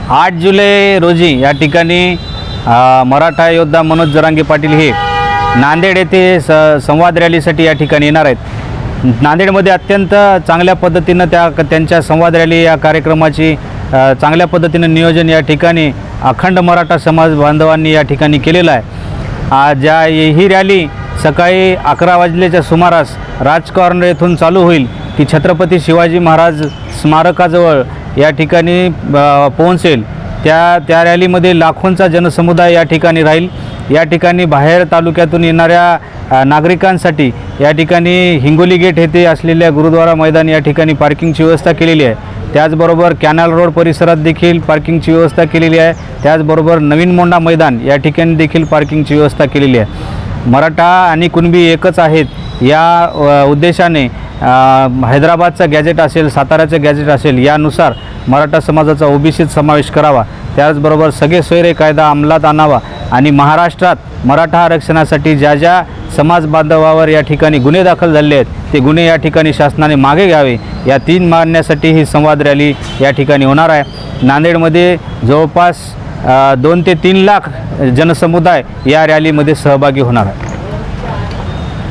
8 जुलै रोजी या ठिकाणी मराठा योद्धा मनोज जरांगे पाटील हे नांदेड येथे संवाद रॅलीसाठी या ठिकाणी येणार आहेत। नांदेडमध्ये अत्यंत चांगल्या पद्धतीनं त्यांच्या संवाद रॅली या कार्यक्रमाची चांगल्या पद्धतीनं नियोजन या ठिकाणी अखंड मराठा समाज बांधवांनी या ठिकाणी केलेलं आहे। ही रॅली सकाळी 11 वाजल्याच्या सुमारास राजकॉर्नर येथून चालू होईल, ती छत्रपती शिवाजी महाराज स्मारकाजवळ या ठिकाणी पोहोचेल। त्या रॅलीमध्ये लाखोंचा जनसमुदाय या ठिकाणी राहील। या ठिकाणी बाहेर तालुक्यातून येणाऱ्या नागरिकांसाठी या ठिकाणी हिंगोली गेट येथे असलेल्या गुरुद्वारा मैदान या ठिकाणी पार्किंगची व्यवस्था केलेली आहे। त्याचबरोबर कॅनल रोड परिसरात देखील पार्किंगची व्यवस्था केलेली आहे। त्याचबरोबर नवीन मोंडा मैदान या ठिकाणी देखील पार्किंगची व्यवस्था केलेली आहे। मराठा आणि कुणबी एकच आहेत या उद्देशाने हैदराबादचा गॅजेट असेल, साताऱ्याचं गॅजेट असेल, यानुसार मराठा समाजाचा ओबीसीत समावेश करावा। त्याचबरोबर सगळे सोयरे कायदा अंमलात आणावा आणि महाराष्ट्रात मराठा आरक्षणासाठी ज्या समाज बांधवावर या ठिकाणी गुन्हे दाखल झाले आहेत ते गुन्हे या ठिकाणी शासनाने मागे घ्यावे, या 3 मागण्यासाठी ही संवाद रॅली या ठिकाणी होणार आहे। नांदेडमध्ये जवळपास 2 ते 3 लाख जनसमुदाय या रॅलीमध्ये सहभागी होणार आहे।